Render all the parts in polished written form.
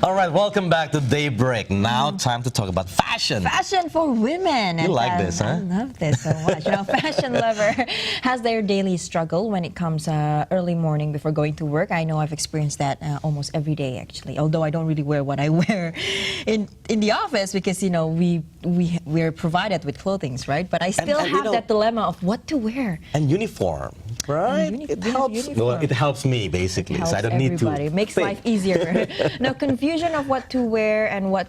All right, welcome back to Daybreak. Now, time to talk about fashion. Fashion for women. You like this, huh? I love this so much. Fashion lover has their daily struggle when it comes early morning before going to work. I know I've experienced that almost every day, actually. Although I don't really wear what I wear in the office because, you know, we're provided with clothing, right? But I still have that dilemma of what to wear. And uniform. Right? It helps. Well, it helps me basically, so I don't need to. It makes think. life easier. Now, confusion of what to wear and what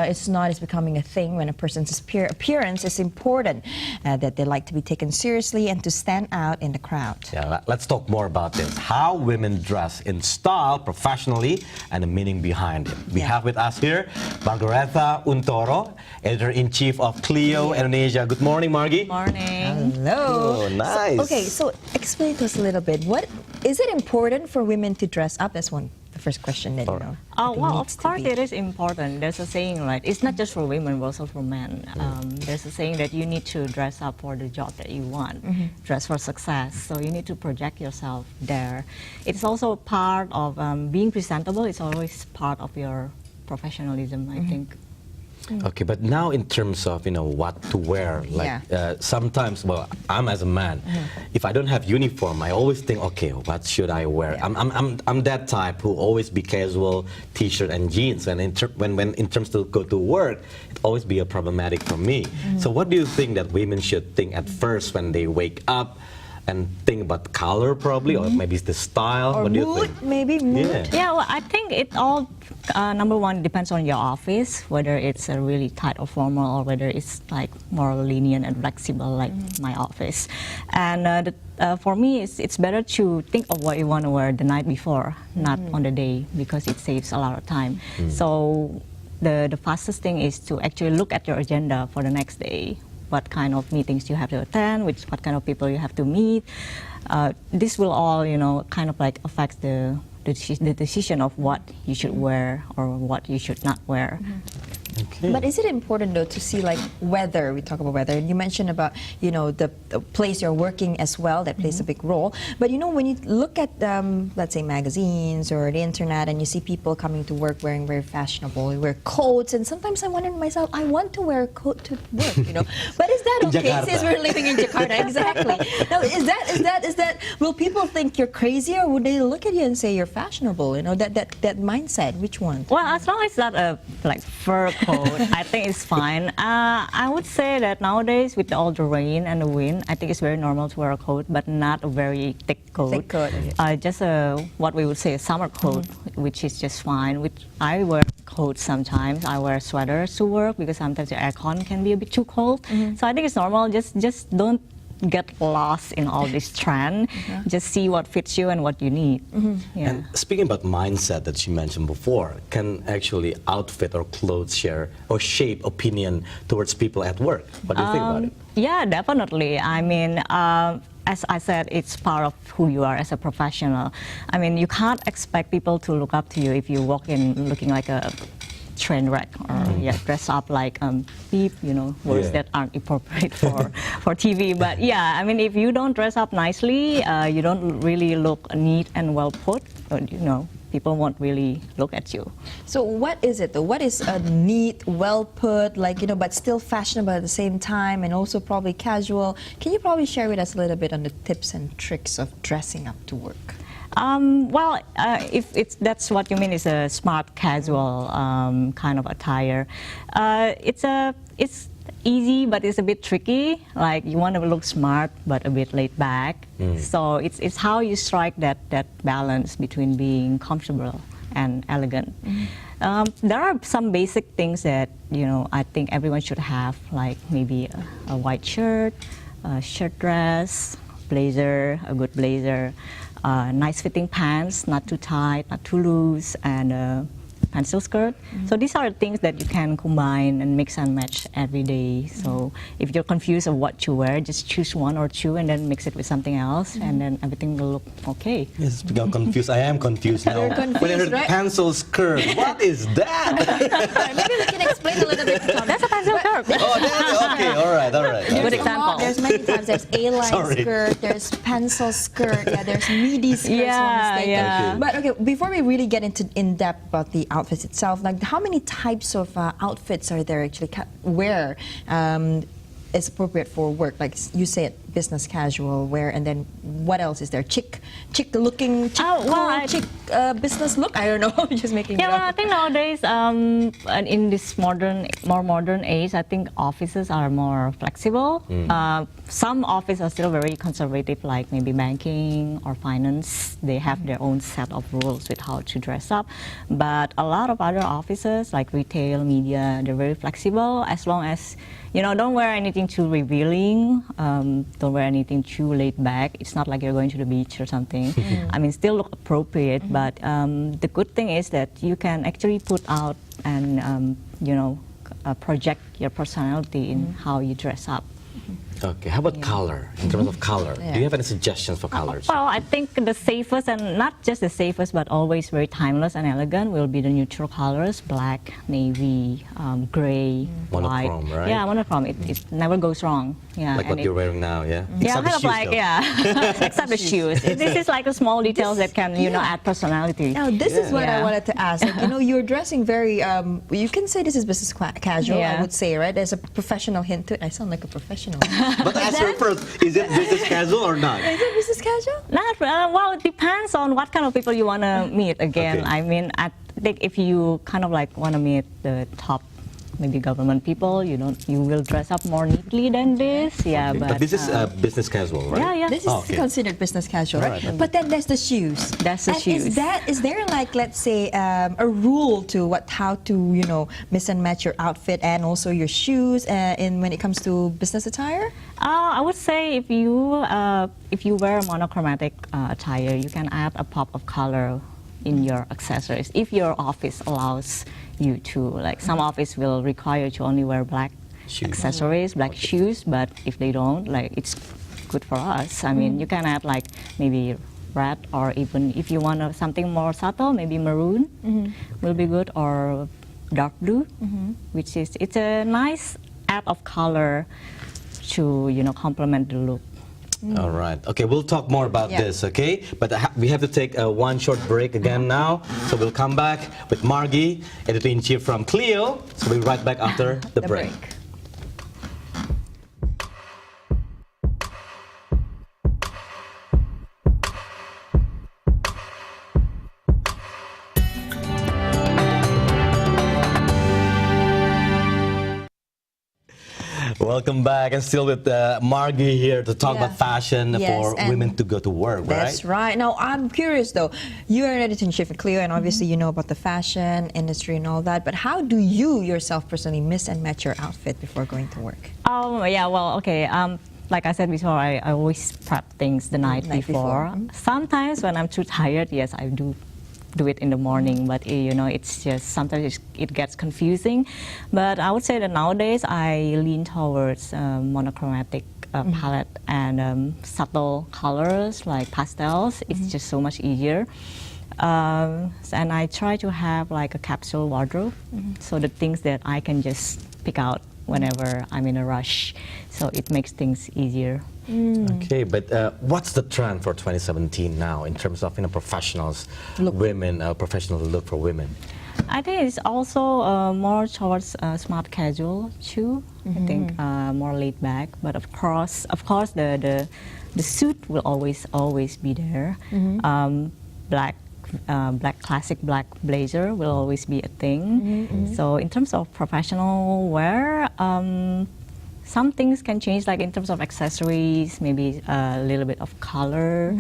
is not is becoming a thing when a person's appearance is important. That they like to be taken seriously and to stand out in the crowd. Yeah, let's talk more about this. How women dress in style, professionally, and the meaning behind it. We have with us here Margaretha Untoro, editor-in-chief of CLEO Indonesia. Good morning, Margie. Morning. Hello. Oh, nice. So explain to us a little bit. What is it important for women to dress up? That's the first question that you know. Well, of course it is important. There's a saying, like, it's not just for women, but also for men. There's a saying that you need to dress up for the job that you want, dress for success. So you need to project yourself there. It's also part of being presentable. It's always part of your professionalism, I think. Okay, but now in terms of, you know, what to wear, like sometimes, well, I'm as a man, if I don't have uniform, I always think, okay, what should I wear? I'm that type who always be casual, t-shirt and jeans, and when in terms to go to work, it always be a problematic for me. So what do you think that women should think at first when they wake up? And think about color probably, or maybe it's the style. Or what do you mood, think? maybe mood. Yeah, well, I think it all, number one, depends on your office, whether it's a really tight or formal, or whether it's like more lenient and flexible, like my office. And for me, it's better to think of what you want to wear the night before, not on the day, because it saves a lot of time. So the fastest thing is to actually look at your agenda for the next day. What kind of meetings you have to attend, what kind of people you have to meet. This will all, you know, kind of like affect the decision of what you should wear or what you should not wear. Okay. But is it important though to see like weather? We talk about weather, and you mentioned about, you know, the place you're working as well. That plays a big role. But you know, when you look at let's say magazines or the internet, and you see people coming to work wearing very fashionable, they wear coats, and sometimes I wonder to myself, I want to wear a coat to work, you know. But is that okay? Since we're living in Jakarta, exactly. Now, is that? Will people think you're crazy, or would they look at you and say you're fashionable? You know, that mindset. Which one? Well, as long as it's not a like fur coat, I think it's fine. I would say that nowadays, with all the rain and the wind, I think it's very normal to wear a coat, but not a very thick coat. Thick coat. Just what we would say a summer coat, which is just fine. I wear coats sometimes. I wear sweaters to work because sometimes the aircon can be a bit too cold. So I think it's normal. Just don't get lost in all this trend. Just see what fits you and what you need. And speaking about mindset that you mentioned before, can actually outfit or clothes share or shape opinion towards people at work? What do you think about it? Yeah, definitely. I mean, as I said, it's part of who you are as a professional. I mean, you can't expect people to look up to you if you walk in looking like a train wreck or dress up like beep, you know, words that aren't appropriate for TV. But yeah, I mean, if you don't dress up nicely, you don't really look neat and well put, you know, people won't really look at you. So what is it though? What is a neat, well put, like, you know, but still fashionable at the same time, and also probably casual? Can you probably share with us a little bit on the tips and tricks of dressing up to work? Well, if that's what you mean, is a smart casual kind of attire. It's easy, but it's a bit tricky. Like, you want to look smart, but a bit laid back. So it's how you strike that balance between being comfortable and elegant. There are some basic things that, you know, I think everyone should have, like maybe a white shirt, a shirt dress, blazer, a good blazer. Nice fitting pants, not too tight, not too loose, and pencil skirt. So these are things that you can combine and mix and match every day. So if you're confused of what to wear, just choose one or two and then mix it with something else, and then everything will look okay. Yes, speaking of confused, I am confused now. You're confused, when I heard right? pencil skirt, what is that? Maybe we can explain a little bit. That's a pencil skirt. Oh, that's okay. All right. Good example. There's many types. There's A-line skirt, there's pencil skirt, there's midi skirt. Yeah. But okay, before we really get into in depth about the outfit outfits itself, like how many types of outfits are there actually wear is appropriate for work? Like you said, business casual wear, and then what else is there? Chic looking, chic business look. I don't know. I'm just making it up. I think nowadays, in this more modern age, I think offices are more flexible. Some offices are still very conservative, like maybe banking or finance. They have their own set of rules with how to dress up. But a lot of other offices, like retail, media, they're very flexible as long as don't wear anything too revealing. Don't wear anything too laid back. It's not like you're going to the beach or something. I mean, still look appropriate, but the good thing is that you can actually put out and, project your personality in how you dress up. Okay, how about color? In terms of color, do you have any suggestions for colors? Well, I think the safest, and not just the safest, but always very timeless and elegant, will be the neutral colors: black, navy, gray, monochrome, white. right? Yeah, monochrome. It never goes wrong. Yeah, like what you're wearing now, yeah? Yeah, Except the kind of shoes, like, though. yeah, except the shoes. This is like a small details that can, add personality. Now, this is what I wanted to ask. Like, you're dressing very, you can say this is business casual, I would say, right? There's a professional hint to it. I sound like a professional. But answer first, is it business casual or not? Is it business casual? Not, well, it depends on what kind of people you want to meet. Again, Okay. I mean, I think if you kind of like want to meet the top, maybe government people, you will dress up more neatly than this. Yeah, Okay. But this is business casual, right? Yeah. This is considered business casual, right? Right. But then there's the shoes. That's the and shoes. Is there like, let's say, a rule to how to mix and match your outfit and also your shoes when it comes to business attire? I would say if you wear a monochromatic attire, you can add a pop of color in your accessories if your office allows you to. Like some office will require you to only wear black accessories, black shoes, but if they don't, like it's good for us. I mean, you can add like maybe red, or even if you want something more subtle, maybe maroon will be good, or dark blue, which is it's a nice add of color to complement the look. All right. Okay, we'll talk more about this, okay? But we have to take one short break again now. So we'll come back with Margie, editor-in-chief from CLEO. So we'll be right back after the break. Welcome back, and still with Margie here to talk about fashion for women to go to work, right? That's right. Now, I'm curious though, you are an editor-in-chief at CLEO, and obviously you know about the fashion industry and all that, but how do you yourself personally mix and match your outfit before going to work? Yeah, well, okay. Like I said before, I always prep things the night before. Sometimes when I'm too tired, yes, I do it in the morning, but it's just sometimes it gets confusing. But I would say that nowadays I lean towards monochromatic palette and subtle colors like pastels. It's just so much easier. And I try to have like a capsule wardrobe, so the things that I can just pick out whenever I'm in a rush, so it makes things easier. Okay, but what's the trend for 2017 now in terms of professionals, women, professional look for women? I think it's also more towards smart casual too. I think more laid back, but of course the suit will always be there. Classic black blazer will always be a thing. So in terms of professional wear, some things can change, like in terms of accessories, maybe a little bit of color,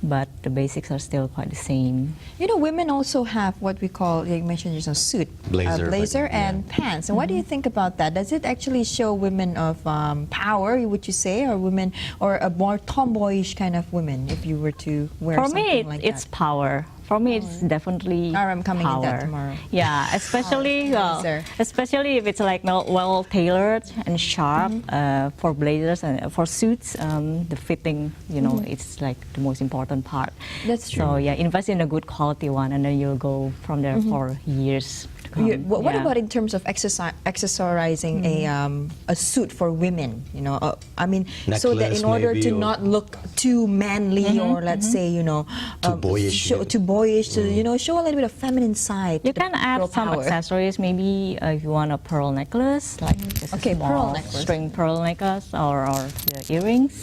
but the basics are still quite the same. Women also have what we call, you mentioned just a suit, blazer and pants. And what do you think about that? Does it actually show women of power, would you say, or women, or a more tomboyish kind of women, if you were to wear something like that? For me, it's power. For me, it's definitely I'm coming power. in that tomorrow. Yeah, especially if it's like well tailored and sharp for blazers and for suits. The fitting, it's like the most important important part. That's true. So yeah, invest in a good quality one, and then you'll go from there for years to come. What Yeah. about in terms of accessorizing a suit for women? You know, I mean, so that Necklace in order maybe, to or- not look too manly or let's say, you know, Too boyish, maybe. too boyish, to you know, show a little bit of feminine side. You to can the add girl some power. accessories, maybe if you want a pearl necklace, like just Okay, a small pearl necklace. string pearl necklace, or the earrings,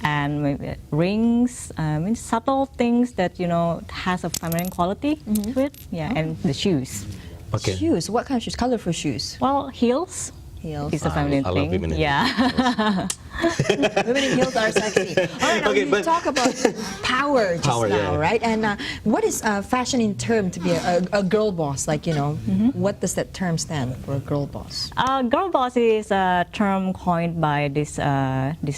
and maybe rings. Subtle things that you know has a feminine quality to it. Yeah, and the shoes. Okay. Shoes. What kind of shoes? Colorful shoes. Well, heels. Heels. It's a feminine I love thing. women in Yeah. Women in heels are sexy. All right, now Okay, you but- talk about power just Power, now, yeah. right? And what is fashion in term to be a girl boss? Like, you know, what does that term stand for, a girl boss? Girl boss is a term coined by this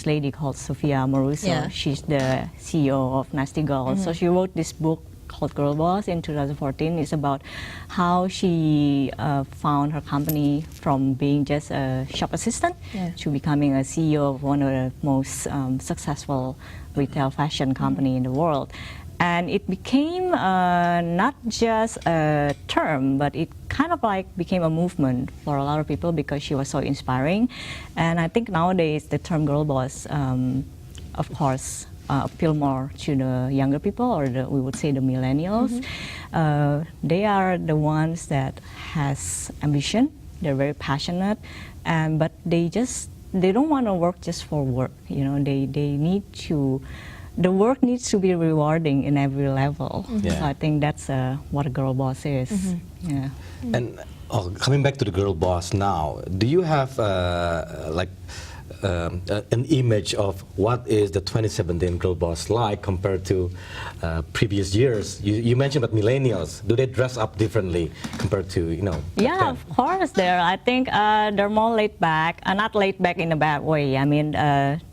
lady called Sofia Moruso. Yeah. She's the CEO of Nasty Girl. So she wrote this book called Girl Boss in 2014. It's about how she found her company from being just a shop assistant to becoming a CEO of one of the most successful retail fashion company in the world. And it became not just a term, but it kind of like became a movement for a lot of people because she was so inspiring. And I think nowadays the term girl boss, of course, appeal more to the younger people, or we would say the millennials. They are the ones that has ambition. They're very passionate, but they don't want to work just for work. You know, they need to. The work needs to be rewarding in every level. Yeah. So I think that's what a girl boss is. Yeah. And coming back to the girl boss now, do you have an image of what is the 2017 girl boss like compared to previous years? You mentioned about millennials. Do they dress up differently compared to, you know? Yeah, then? of course. I think they're more laid back, not laid back in a bad way. I mean,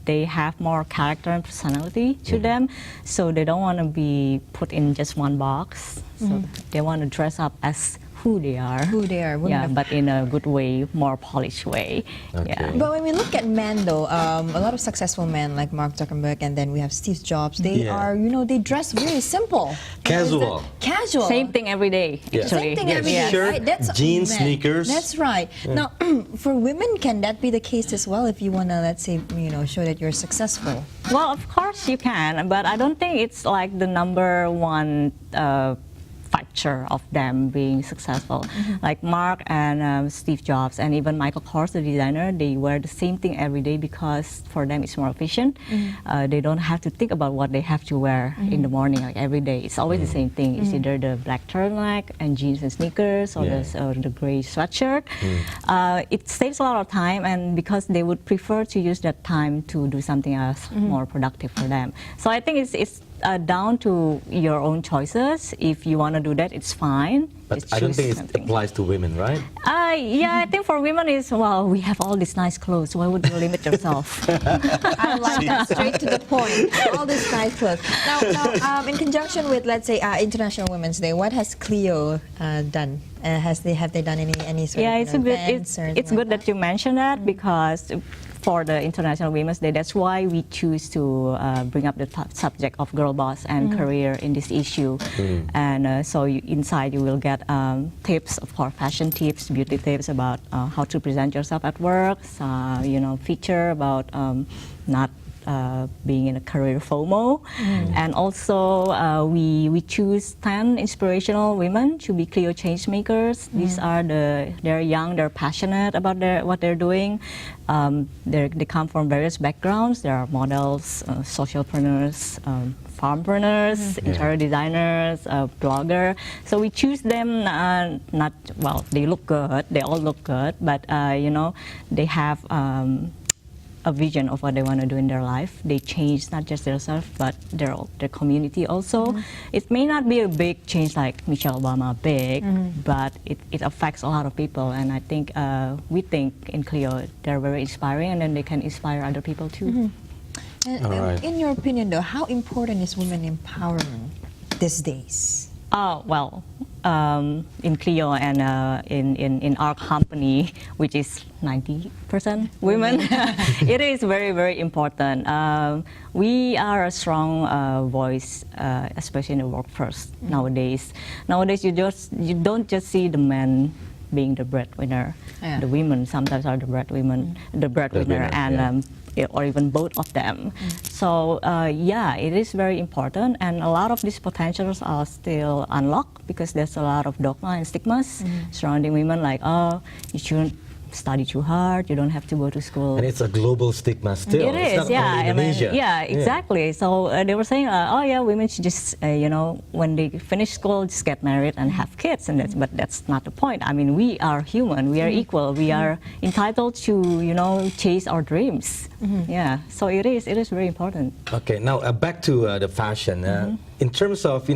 they have more character and personality to them, so they don't want to be put in just one box. So they want to dress up as who they are. Who they are. Women Yeah, of- but in a good way, more polished way. Okay. Yeah. But when we look at men, though, a lot of successful men like Mark Zuckerberg, and then we have Steve Jobs. They Yeah. are, you know, they dress very simple, Casual. Casual. Same thing every day, Yeah. actually. Same thing Yeah, every day, shirt, right? That's jeans, men. sneakers. That's right. Now, for women, can that be the case as well? If you want to, let's say, you know, show that you're successful. Well, of course you can, but I don't think it's like the number one factor of them being successful. Like Mark and Steve Jobs and even Michael Kors, the designer, they wear the same thing every day because for them it's more efficient. They don't have to think about what they have to wear in the morning, like every day. It's always the same thing. It's either the black turtleneck and jeans and sneakers, or, or the gray sweatshirt. It saves a lot of time, and because they would prefer to use that time to do something else more productive for them. So I think it's down to your own choices. If you want to do that, it's fine. But Just I don't choose think it something. applies to women, right? Yeah, I think for women is, well, we have all these nice clothes. Why would you limit yourself? I like that. Straight to the point. All this nice clothes. Now, in conjunction with, let's say, International Women's Day, what has CLEO done? Have they done any sort Yeah, of it's a good. events or anything It's good like that you mentioned that because for the International Women's Day, that's why we choose to bring up the subject of girl boss and career in this issue. And so inside you will get tips, of course, fashion tips, beauty tips about how to present yourself at work. Feature about not being in a career FOMO, and also we choose 10 inspirational women to be CLEO change makers. These are they're young, they're passionate about what they're doing. They come from various backgrounds. There are models, socialpreneurs, farmpreneurs, interior designers, blogger. So we choose them they look good. They all look good, but they have a vision of what they want to do in their life. They change not just themselves, but their community also. It may not be a big change like Michelle Obama, but it affects a lot of people. And I think we think in CLEO they're very inspiring, and then they can inspire other people too. And, All right. in your opinion, though, how important is women empowerment these days? Well, in CLEO and in our company, which is 90% women, it is very, very important. We are a strong voice, especially in the workforce nowadays. Nowadays, you don't just see the men being the breadwinner. Yeah. The women sometimes are the breadwinner, and or even both of them. So yeah, it is very important, and a lot of these potentials are still unlocked because there's a lot of dogma and stigmas surrounding women, like, oh, you shouldn't study too hard, you don't have to go to school. And it's a global stigma still. It It's is, not yeah. only Indonesia. Yeah, exactly. So they were saying, oh yeah, women should just, when they finish school, just get married and have kids. And but that's not the point. I mean, we are human. We are equal. We are entitled to, chase our dreams. Yeah. So it is very important. Okay. Now back to the fashion. In terms of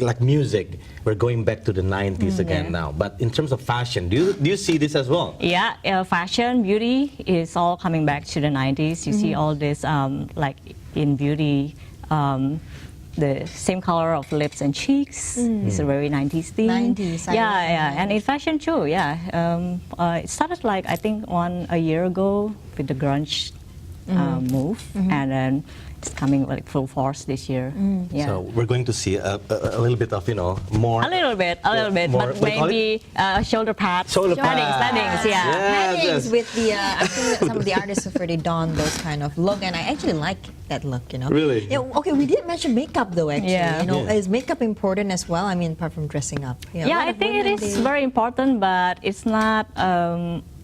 like music, we're going back to the 90s again now. But in terms of fashion, do you see this as well? Yeah, fashion, beauty is all coming back to the 90s. You see all this, like in beauty, the same color of lips and cheeks is a very 90s theme. 90s. Yeah, and in fashion too, yeah. It started like, I think, a year ago with the grunge move, and then it's coming like full force this year. Yeah. So we're going to see a little bit of more. A little bit, more, but maybe shoulder pads, paddings, yeah. Paddings with the, I think that some of the artists have already donned those kind of look, and I actually like that look, Really? Yeah, okay, we didn't mention makeup though, actually. Yeah. Is makeup important as well? I mean, apart from dressing up. Yeah, I think it is very important, but it's not.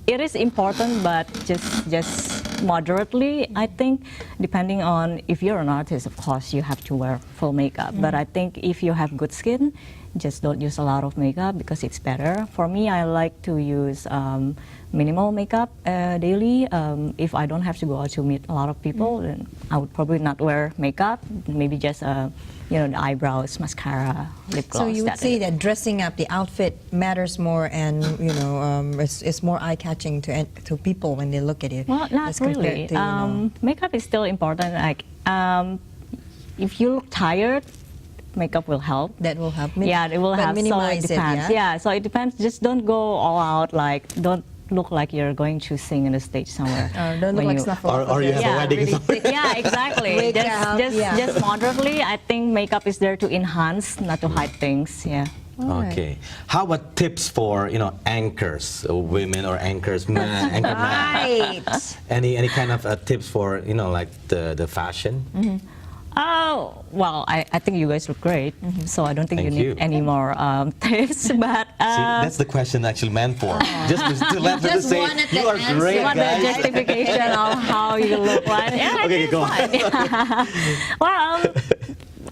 It is important, but just moderately. I think, depending on if you're an artist, of course, you have to wear full makeup. But I think if you have good skin, just don't use a lot of makeup because it's better. For me, I like to use minimal makeup daily. If I don't have to go out to meet a lot of people, then I would probably not wear makeup. Maybe just the eyebrows, mascara, lip gloss. So you would say that dressing up, the outfit matters more, and it's more eye-catching to people when they look at you. Well, not really. Makeup is still important. Like, if you look tired, makeup will help. That will help. Yeah, it will help. So it depends. Yeah, so it depends. Just don't go all out. Like, don't look like you're going to sing on a stage somewhere. Don't look like Snuffleupagus. Or you have a wedding somewhere. Yeah, exactly. Just moderately. I think makeup is there to enhance, not to hide things. Yeah. Okay. How about tips for anchors, women or anchors, men, anchor men? Right. Any kind of tips for like the fashion? Oh, well, I think you guys look great, so I don't think you need any more tips. But see, that's the question actually meant for. Just to let her just say, wanted you the are answer. great, you want the guys. justification of how you look like. Yeah, Okay, go on. Well,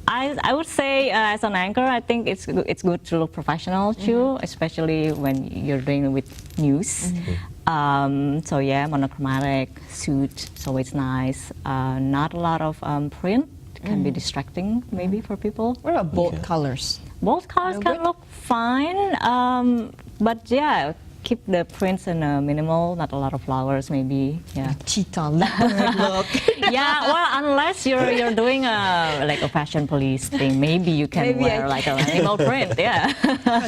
I would say as an anchor, I think it's good to look professional too, especially when you're doing with news. So yeah, monochromatic suit, so it's nice. Not a lot of print. Can be distracting maybe for people. What about bold colors? Bold colors can look fine, but yeah, keep the prints in a minimal, not a lot of flowers maybe. Yeah. Cheetah, leopard look. Yeah, well, unless you're doing like a fashion police thing, maybe you can wear like an animal print. Yeah.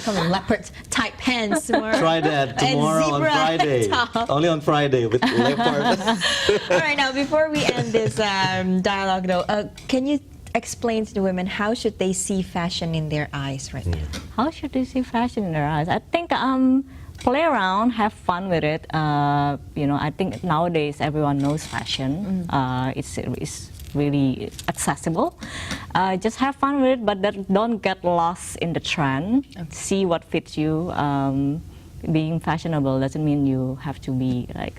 Come on, leopard type pants. Try that tomorrow on Friday. Only on Friday with leopard. All right, now before we end this dialogue though, can you explain to the women how should they see fashion in their eyes right now? How should they see fashion in their eyes? I think play around, have fun with it. I think nowadays everyone knows fashion. It's really accessible. Just have fun with it, but don't get lost in the trend. Okay. See what fits you. Being fashionable doesn't mean you have to be like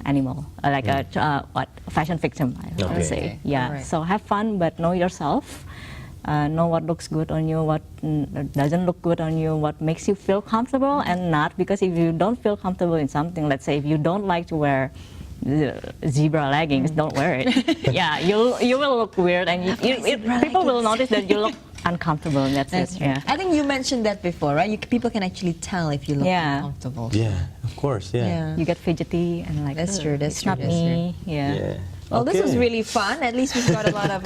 animal, like a fashion victim, I would say. Yeah. Right. So have fun, but know yourself. Know what looks good on you, what doesn't look good on you, what makes you feel comfortable and not. Because if you don't feel comfortable in something, let's say if you don't like to wear zebra leggings, don't wear it. Yeah, you will look weird, and people will notice that you look uncomfortable, and that's it. Yeah. I think you mentioned that before, right? People can actually tell if you look uncomfortable. Yeah, of course. Yeah. You get fidgety and like, that's true. That's it's true. not me. Yeah. Well, this was Okay. really fun. At least we've got a lot of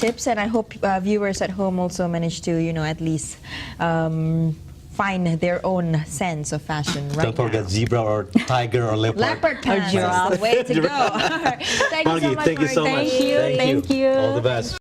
tips, and I hope viewers at home also manage to, at least find their own sense of fashion right Don't forget now. zebra or tiger or leopard. Leopard pants, giraffe. that's the way to go. Thank you so Margie, much, thank you so much. Margie. Thank you. All the best.